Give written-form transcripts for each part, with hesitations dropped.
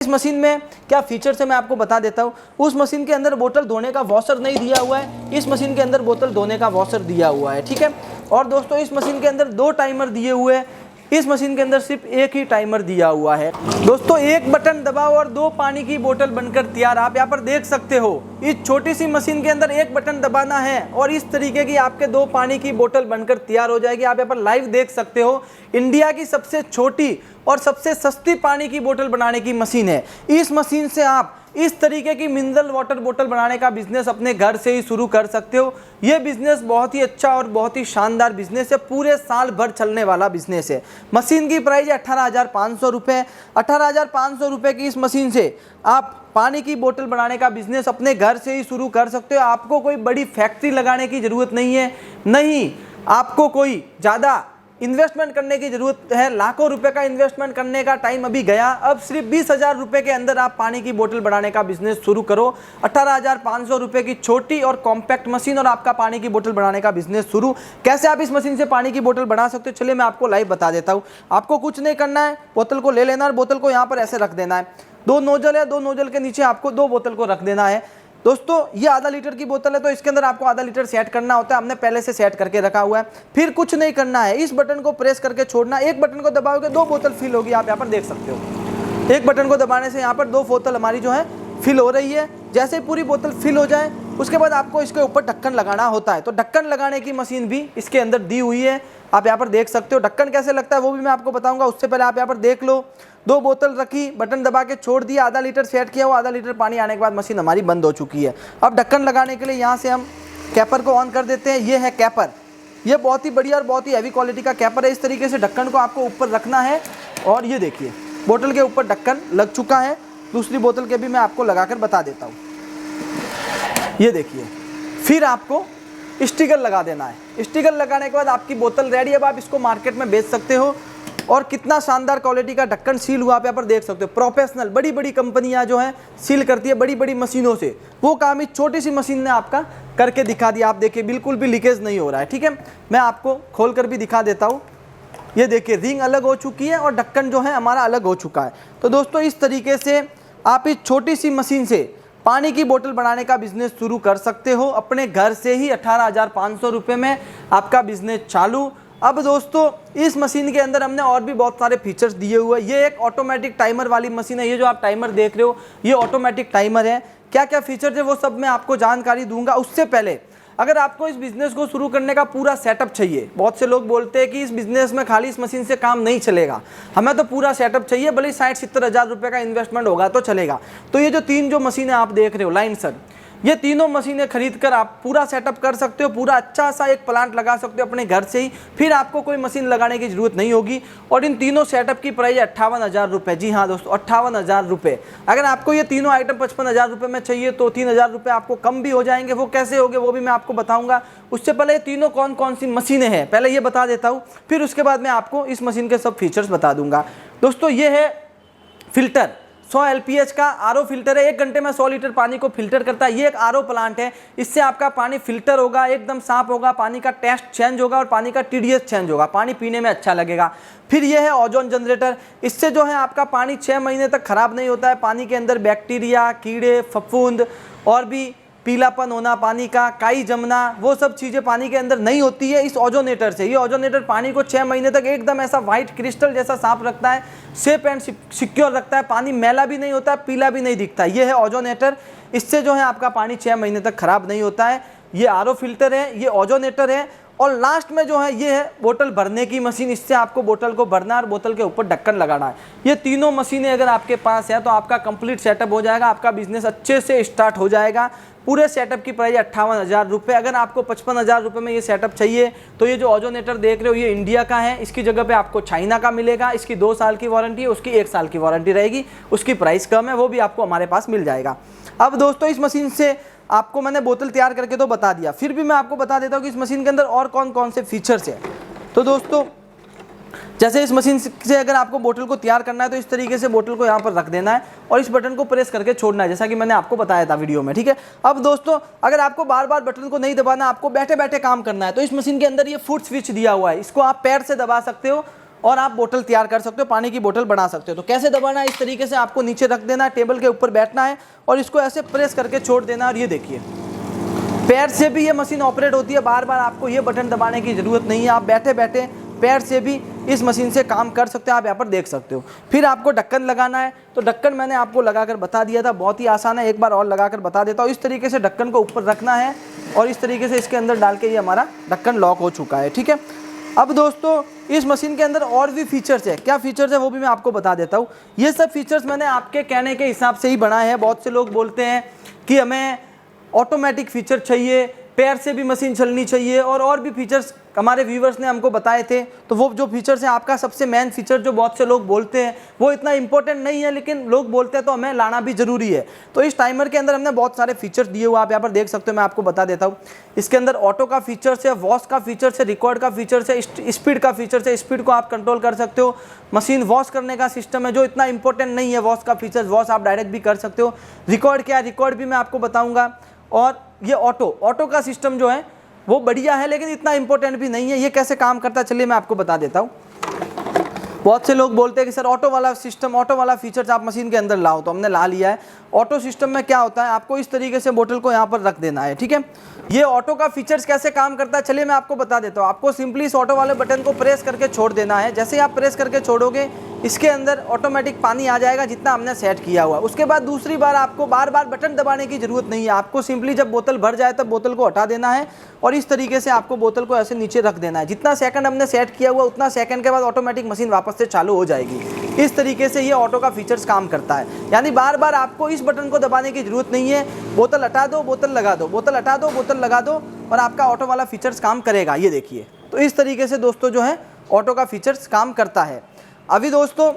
इस मशीन में क्या फीचर्स है मैं आपको बता देता हूँ। उस मशीन के अंदर बोतल धोने का वॉशर नहीं दिया हुआ है, इस मशीन के अंदर बोतल धोने का वॉशर दिया हुआ है, ठीक है। और दोस्तों इस मशीन के अंदर 2 टाइमर दिए हुए हैं, इस मशीन के अंदर सिर्फ एक ही टाइमर दिया हुआ है। दोस्तों एक बटन दबाओ और 2 पानी की बोतल बनकर तैयार। आप यहाँ पर देख सकते हो इस छोटी सी मशीन के अंदर एक बटन दबाना है और इस तरीके की आपके 2 पानी की बोतल बनकर तैयार हो जाएगी। आप यहाँ पर लाइव देख सकते हो, इंडिया की सबसे छोटी और सबसे सस्ती पानी की बोतल बनाने की मशीन है। इस मशीन से आप इस तरीके की मिनरल वाटर बोतल बनाने का बिजनेस अपने घर से ही शुरू कर सकते हो। यह बिजनेस बहुत ही अच्छा और बहुत ही शानदार बिजनेस है, पूरे साल भर चलने वाला बिजनेस है। मशीन की प्राइस है 18,500 रुपये। 18,500 रुपये की इस मशीन से आप पानी की बोतल बनाने का बिजनेस अपने घर से ही शुरू कर सकते हो। आपको कोई बड़ी फैक्ट्री लगाने की ज़रूरत नहीं है, नहीं आपको कोई ज़्यादा इन्वेस्टमेंट करने की जरूरत है। लाखों रुपए का इन्वेस्टमेंट करने का टाइम अभी गया। अब सिर्फ 20,000 रुपए के अंदर आप पानी की बोतल बनाने का बिजनेस शुरू करो। 18,500 रुपए की छोटी और कॉम्पैक्ट मशीन और आपका पानी की बोतल बनाने का बिजनेस शुरू। कैसे आप इस मशीन से पानी की बोतल बना सकते हो, चलिए मैं आपको लाइव बता देता हूँ। आपको कुछ नहीं करना है, बोतल को ले लेना है, बोतल को यहाँ पर ऐसे रख देना है। 2 नोजल है, 2 नोजल के नीचे आपको 2 बोतल को रख देना है। दोस्तों ये आधा लीटर की बोतल है तो इसके अंदर आपको आधा लीटर सेट करना होता है, हमने पहले से सेट करके रखा हुआ है। फिर कुछ नहीं करना है, इस बटन को प्रेस करके छोड़ना। एक बटन को दबाओगे 2 बोतल फिल होगी, आप यहाँ पर देख सकते हो। एक बटन को दबाने से यहाँ पर 2 बोतल हमारी जो है फिल हो रही है। जैसे पूरी बोतल फिल हो जाए उसके बाद आपको इसके ऊपर ढक्कन लगाना होता है। तो ढक्कन लगाने की मशीन भी इसके अंदर दी हुई है, आप यहाँ पर देख सकते हो। ढक्कन कैसे लगता है वो भी मैं आपको बताऊंगा, उससे पहले आप यहाँ पर देख लो। 2 बोतल रखी, बटन दबा के छोड़ दिया, आधा लीटर सेट किया, वो आधा लीटर पानी आने के बाद मशीन हमारी बंद हो चुकी है। अब ढक्कन लगाने के लिए यहाँ से हम कैपर को ऑन कर देते हैं। ये है कैपर, ये बहुत ही बढ़िया और बहुत ही हैवी क्वालिटी का कैपर है। इस तरीके से ढक्कन को आपको ऊपर रखना है और ये देखिए बोतल के ऊपर ढक्कन लग चुका है। दूसरी बोतल के भी मैं आपको लगाकर बता देता हूँ, ये देखिए। फिर आपको स्टिकर लगा देना है। स्टिकर लगाने के बाद आपकी बोतल रेडी। अब आप इसको मार्केट में बेच सकते हो। और कितना शानदार क्वालिटी का ढक्कन सील हुआ आप यहाँ पर देख सकते हो। प्रोफेशनल बड़ी बड़ी कंपनियां जो हैं सील करती है बड़ी बड़ी मशीनों से, वो काम इस छोटी सी मशीन ने आपका करके दिखा दिया। आप देखिए बिल्कुल भी लीकेज नहीं हो रहा है, ठीक है। मैं आपको खोल कर भी दिखा देता हूँ। ये देखिए रिंग अलग हो चुकी है और ढक्कन जो है हमारा अलग हो चुका है। तो दोस्तों इस तरीके से आप इस छोटी सी मशीन से पानी की बोतल बनाने का बिजनेस शुरू कर सकते हो अपने घर से ही। 18,500 रुपये में आपका बिजनेस चालू। अब दोस्तों इस मशीन के अंदर हमने और भी बहुत सारे फीचर्स दिए हुए हैं। ये एक ऑटोमेटिक टाइमर वाली मशीन है। ये जो आप टाइमर देख रहे हो ये ऑटोमेटिक टाइमर है। क्या क्या फीचर्स है वो सब मैं आपको जानकारी दूंगा। उससे पहले अगर आपको इस बिज़नेस को शुरू करने का पूरा सेटअप चाहिए, बहुत से लोग बोलते हैं कि इस बिज़नेस में खाली इस मशीन से काम नहीं चलेगा, हमें तो पूरा सेटअप चाहिए, भले 60-70 हज़ार रुपये का इन्वेस्टमेंट होगा तो चलेगा। तो ये जो 3 जो मशीनें आप देख रहे हो लाइन सर, ये तीनों मशीनें खरीद कर आप पूरा सेटअप कर सकते हो, पूरा अच्छा सा एक प्लांट लगा सकते हो अपने घर से ही। फिर आपको कोई मशीन लगाने की ज़रूरत नहीं होगी। और इन तीनों सेटअप की प्राइस है 58,000 रुपये। जी हाँ दोस्तों 58,000 रुपये। अगर आपको ये तीनों आइटम 55,000 रुपये में चाहिए तो 3,000 रुपये आपको कम भी हो जाएंगे। वो कैसे होंगे वो भी मैं आपको बताऊँगा। उससे पहले ये तीनों कौन कौन सी मशीनें हैं पहले ये बता देता हूँ, फिर उसके बाद मैं आपको इस मशीन के सब फीचर्स बता दूँगा। दोस्तों ये है फिल्टर, 100 LPH का RO फिल्टर है। 1 घंटे में 100 लीटर पानी को फिल्टर करता है। ये एक RO प्लांट है, इससे आपका पानी फिल्टर होगा, एकदम साफ होगा, पानी का टेस्ट चेंज होगा और पानी का TDS चेंज होगा, पानी पीने में अच्छा लगेगा। फिर ये है ओजोन जनरेटर, इससे जो है आपका पानी 6 महीने तक खराब नहीं होता है। पानी के अंदर बैक्टीरिया, कीड़े, फफूंद और भी पीलापन होना, पानी का काई जमना, वो सब चीज़ें पानी के अंदर नहीं होती है इस ओजोनेटर से। ये ओजोनेटर पानी को 6 महीने तक एकदम ऐसा वाइट क्रिस्टल जैसा साफ रखता है, सेफ एंड सिक्योर रखता है। पानी मैला भी नहीं होता है, पीला भी नहीं दिखता। ये है ओजोनेटर, इससे जो है आपका पानी 6 महीने तक खराब नहीं होता है। ये RO फिल्टर है, ये ओजोनेटर है और लास्ट में जो है ये है बोतल भरने की मशीन। इससे आपको बोतल को भरना है और बोतल के ऊपर ढक्कन लगाना है। ये तीनों मशीनें अगर आपके पास है तो आपका कंप्लीट सेटअप हो जाएगा, आपका बिजनेस अच्छे से स्टार्ट हो जाएगा। पूरे सेटअप की प्राइस 58,000 रुपये। अगर आपको 55,000 रुपये में ये सेटअप चाहिए तो ये जो ओजोनेटर देख रहे हो ये इंडिया का है, इसकी जगह पे आपको चाइना का मिलेगा। इसकी 2 साल की वारंटी है, उसकी 1 साल की वारंटी रहेगी, उसकी प्राइस कम है, वो भी आपको हमारे पास मिल जाएगा। अब दोस्तों इस मशीन से आपको मैंने बोतल तैयार करके तो बता दिया, फिर भी मैं आपको बता देता हूँ कि इस मशीन के अंदर और कौन कौन से फीचर्स हैं। तो दोस्तों जैसे इस मशीन से अगर आपको बोतल को तैयार करना है तो इस तरीके से बोतल को यहाँ पर रख देना है और इस बटन को प्रेस करके छोड़ना है, जैसा कि मैंने आपको बताया था वीडियो में, ठीक है। अब दोस्तों अगर आपको बार बार बटन को नहीं दबाना, आपको बैठे बैठे काम करना है तो इस मशीन के अंदर ये फुट स्विच दिया हुआ है, इसको आप पैर से दबा सकते हो और आप बोतल तैयार कर सकते हो, पानी की बोतल बना सकते हो। तो कैसे दबाना है, इस तरीके से आपको नीचे रख देना है, टेबल के ऊपर बैठना है और इसको ऐसे प्रेस करके छोड़ देना। और ये देखिए पैर से भी ये मशीन ऑपरेट होती है, बार बार आपको ये बटन दबाने की ज़रूरत नहीं है, आप बैठे बैठे पैर से भी इस मशीन से काम कर सकते हो। आप यहाँ पर देख सकते हो। फिर आपको ढक्कन लगाना है, तो ढक्कन मैंने आपको लगाकर बता दिया था, बहुत ही आसान है, एक बार और लगाकर बता देता हूँ। इस तरीके से ढक्कन को ऊपर रखना है और इस तरीके से इसके अंदर डाल के ये हमारा ढक्कन लॉक हो चुका है, ठीक है। अब दोस्तों इस मशीन के अंदर और भी फीचर्स है, क्या फीचर्स है वो भी मैं आपको बता देता हूँ। ये सब फीचर्स मैंने आपके कहने के हिसाब से ही बनाए हैं। बहुत से लोग बोलते हैं कि हमें ऑटोमेटिक फीचर चाहिए, पैर से भी मशीन चलनी चाहिए और भी फीचर्स हमारे व्यूवर्स ने हमको बताए थे। तो वो जो फीचर्स हैं, आपका सबसे मेन फीचर जो बहुत से लोग बोलते हैं वो इतना इंपॉर्टेंट नहीं है, लेकिन लोग बोलते हैं तो हमें लाना भी ज़रूरी है। तो इस टाइमर के अंदर हमने बहुत सारे फीचर्स दिए हुए, आप यहाँ पर देख सकते हो, मैं आपको बता देता हूँ। इसके अंदर ऑटो का फीचर्स है, वॉश का फीचर्स है, रिकॉर्ड का फीचर्स है, स्पीड का फीचर्स है, स्पीड को आप कंट्रोल कर सकते हो। मशीन वॉश करने का सिस्टम है जो इतना इंपॉर्टेंट नहीं है, वॉश का फीचर्स, वॉश आप डायरेक्ट भी कर सकते हो। रिकॉर्ड क्या है, रिकॉर्ड भी मैं आपको बताऊँगा। और ये ऑटो का सिस्टम जो है वो बढ़िया है, लेकिन इतना इंपॉर्टेंट भी नहीं है। ये कैसे काम करता है चलिए मैं आपको बता देता हूँ। बहुत से लोग बोलते हैं कि सर ऑटो वाला सिस्टम, ऑटो वाला फीचर्स आप मशीन के अंदर लाओ, तो हमने ला लिया है। ऑटो सिस्टम में क्या होता है, आपको इस तरीके से बोतल को यहाँ पर रख देना है, ठीक है। ये ऑटो का फीचर्स कैसे काम करता है चलिए मैं आपको बता देता हूँ। आपको सिंपली इस ऑटो वाले बटन को प्रेस करके छोड़ देना है। जैसे ही आप प्रेस करके छोड़ोगे इसके अंदर ऑटोमेटिक पानी आ जाएगा जितना हमने सेट किया हुआ। उसके बाद दूसरी बार आपको बार बार बटन दबाने की ज़रूरत नहीं है। आपको सिंपली जब बोतल भर जाए तब बोतल को हटा देना है और इस तरीके से आपको बोतल को ऐसे नीचे रख देना है। जितना सेकंड हमने सेट किया हुआ उतना सेकंड के बाद ऑटोमेटिक मशीन वापस से चालू हो जाएगी। इस तरीके से ये ऑटो का फीचर्स काम करता है, यानी बार बार आपको इस बटन को दबाने की ज़रूरत नहीं है। बोतल हटा दो, बोतल लगा दो, बोतल हटा दो, बोतल लगा दो और आपका ऑटो वाला फीचर्स काम करेगा। ये देखिए, तो इस तरीके से दोस्तों जो है ऑटो का फीचर्स काम करता है। अभी दोस्तों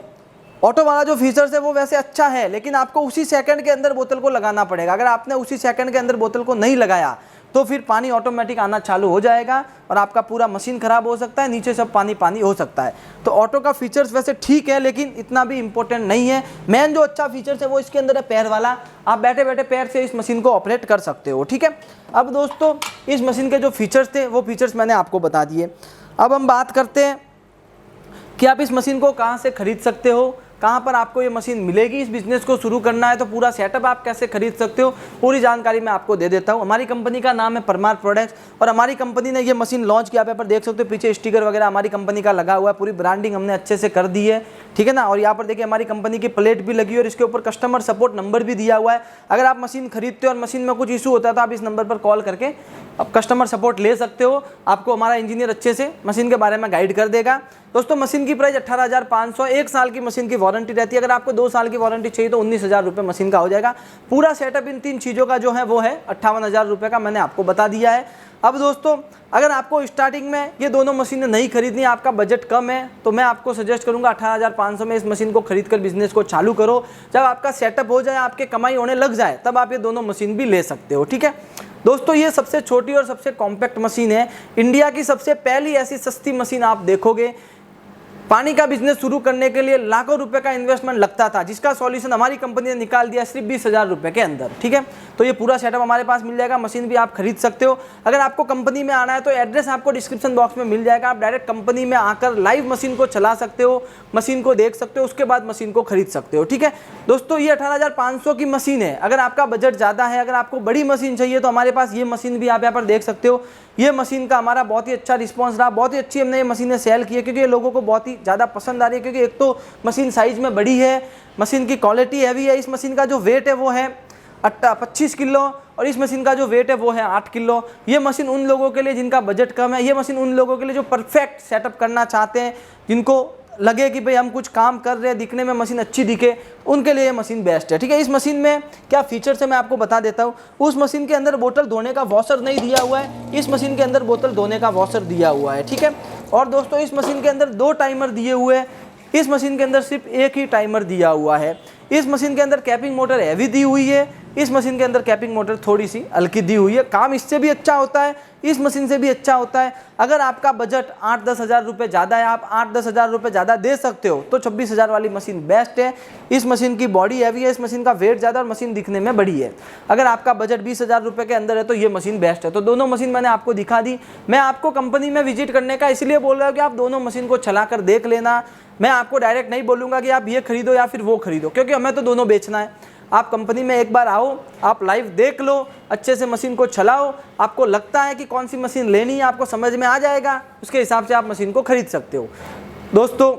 ऑटो वाला जो फीचर्स है वो वैसे अच्छा है, लेकिन आपको उसी सेकंड के अंदर बोतल को लगाना पड़ेगा। अगर आपने उसी सेकंड के अंदर बोतल को नहीं लगाया तो फिर पानी ऑटोमेटिक आना चालू हो जाएगा और आपका पूरा मशीन ख़राब हो सकता है, नीचे सब पानी पानी हो सकता है। तो ऑटो का फीचर्स वैसे ठीक है, लेकिन इतना भी इंपॉर्टेंट नहीं है। मेन जो अच्छा फीचर्स है वो इसके अंदर है पैर वाला। आप बैठे बैठे पैर से इस मशीन को ऑपरेट कर सकते हो, ठीक है। अब दोस्तों इस मशीन के जो फीचर्स थे वो फीचर्स मैंने आपको बता दिए। अब हम बात करते हैं कि आप इस मशीन को कहाँ से खरीद सकते हो, कहाँ पर आपको ये मशीन मिलेगी। इस बिज़नेस को शुरू करना है तो पूरा सेटअप आप कैसे खरीद सकते हो, पूरी जानकारी मैं आपको दे देता हूँ। हमारी कंपनी का नाम है परमार प्रोडक्ट्स और हमारी कंपनी ने ये मशीन लॉन्च किया। आप यहाँ पर देख सकते हो पीछे स्टिकर वगैरह हमारी कंपनी का लगा हुआ है, पूरी ब्रांडिंग हमने अच्छे से कर दी है, ठीक है ना। और यहाँ पर देखिए हमारी कंपनी की प्लेट भी लगी है और इसके ऊपर कस्टमर सपोर्ट नंबर भी दिया हुआ है। अगर आप मशीन खरीदते हो और मशीन में कुछ इशू होता है तो आप इस नंबर पर कॉल करके आप कस्टमर सपोर्ट ले सकते हो। आपको हमारा इंजीनियर अच्छे से मशीन के बारे में गाइड कर देगा। दोस्तों मशीन की प्राइस 18,500, 1 साल की मशीन की वारंटी रहती है। अगर आपको 2 साल की वारंटी चाहिए तो 19,000 रुपये मशीन का हो जाएगा। पूरा सेटअप इन 3 चीज़ों का जो है वो है 58,000 रुपये का, मैंने आपको बता दिया है। अब दोस्तों अगर आपको स्टार्टिंग में ये दोनों मशीनें नहीं खरीदनी, आपका बजट कम है, तो मैं आपको सजेस्ट करूंगा 18,500 में इस मशीन को खरीद कर बिजनेस को चालू करो। जब आपका सेटअप हो जाए, आपके कमाई होने लग जाए, तब आप ये दोनों मशीन भी ले सकते हो, ठीक है। दोस्तों ये सबसे छोटी और सबसे कॉम्पैक्ट मशीन है। इंडिया की सबसे पहली ऐसी सस्ती मशीन आप देखोगे। पानी का बिजनेस शुरू करने के लिए लाखों रुपए का इन्वेस्टमेंट लगता था, जिसका सॉल्यूशन हमारी कंपनी ने निकाल दिया सिर्फ 20,000 रुपये के अंदर, ठीक है। तो ये पूरा सेटअप हमारे पास मिल जाएगा, मशीन भी आप खरीद सकते हो। अगर आपको कंपनी में आना है तो एड्रेस आपको डिस्क्रिप्शन बॉक्स में मिल जाएगा। आप डायरेक्ट कंपनी में आकर लाइव मशीन को चला सकते हो, मशीन को देख सकते हो, उसके बाद मशीन को खरीद सकते हो, ठीक है। दोस्तों ये 18,500 की मशीन है। अगर आपका बजट ज़्यादा है, अगर आपको बड़ी मशीन चाहिए तो हमारे पास ये मशीन भी आप यहाँ पर देख सकते हो। ये मशीन का हमारा बहुत ही अच्छा रिस्पॉन्स रहा, बहुत ही अच्छी हमने ये मशीनें सेल की है, क्योंकि ये लोगों को बहुत ही ज़्यादा पसंद आ रही है। क्योंकि एक तो मशीन साइज़ में बड़ी है, मशीन की क्वालिटी हैवी है। इस मशीन का जो वेट है वो है 25 किलो और इस मशीन का जो वेट है वो है 8 किलो। ये मशीन उन लोगों के लिए जिनका बजट कम है, ये मशीन उन लोगों के लिए जो परफेक्ट सेटअप करना चाहते हैं, जिनको लगे कि भाई हम कुछ काम कर रहे हैं, दिखने में मशीन अच्छी दिखे, उनके लिए ये मशीन बेस्ट है, ठीक है। इस मशीन में क्या फीचर्स है मैं आपको बता देता हूँ। उस मशीन के अंदर बोतल धोने का वॉशर नहीं दिया हुआ है, इस मशीन के अंदर बोतल धोने का वॉशर दिया हुआ है, ठीक है। और दोस्तों इस मशीन के अंदर 2 टाइमर दिए हुए हैं, इस मशीन के अंदर सिर्फ एक ही टाइमर दिया हुआ है। इस मशीन के अंदर कैपिंग मोटर हैवी दी हुई है, इस मशीन के अंदर कैपिंग मोटर थोड़ी सी हल्की दी हुई है। काम इससे भी अच्छा होता है, इस मशीन से भी अच्छा होता है। अगर आपका बजट 8-10 हज़ार रुपये ज़्यादा है, आप 8-10 हज़ार रुपये ज़्यादा दे सकते हो, तो 26 हज़ार वाली मशीन बेस्ट है। इस मशीन की बॉडी हैवी है, इस मशीन का वेट ज़्यादा और मशीन दिखने में बड़ी है। अगर आपका बजट 20 हज़ार रुपये के अंदर है तो ये मशीन बेस्ट है। तो दोनों मशीन मैंने आपको दिखा दी। मैं आपको कंपनी में विजिट करने का इसलिए बोल रहा हूँ कि आप दोनों मशीन को चला कर देख लेना। मैं आपको डायरेक्ट नहीं बोलूँगा कि आप ये खरीदो या फिर वो खरीदो, क्योंकि हमें तो दोनों बेचना है। आप कंपनी में एक बार आओ, आप लाइव देख लो, अच्छे से मशीन को चलाओ, आपको लगता है कि कौन सी मशीन लेनी है, आपको समझ में आ जाएगा, उसके हिसाब से आप मशीन को खरीद सकते हो। दोस्तों,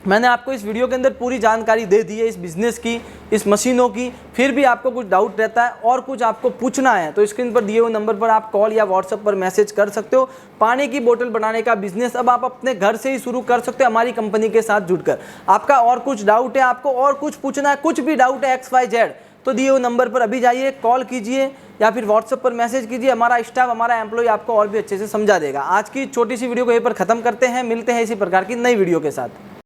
मैंने आपको इस वीडियो के अंदर पूरी जानकारी दे दी है इस बिज़नेस की, इस मशीनों की। फिर भी आपको कुछ डाउट रहता है और कुछ आपको पूछना है तो स्क्रीन पर दिए हुए नंबर पर आप कॉल या व्हाट्सएप पर मैसेज कर सकते हो। पानी की बोतल बनाने का बिजनेस अब आप अपने घर से ही शुरू कर सकते हो हमारी कंपनी के साथ जुड़कर। आपका और कुछ डाउट है, आपको और कुछ पूछना है, कुछ भी डाउट है XYZ, तो दिए हुए नंबर पर अभी जाइए, कॉल कीजिए या फिर व्हाट्सएप पर मैसेज कीजिए। हमारा स्टाफ, हमारा एम्प्लॉय आपको और भी अच्छे से समझा देगा। आज की छोटी सी वीडियो को यहीं पर ख़त्म करते हैं, मिलते हैं इसी प्रकार की नई वीडियो के साथ।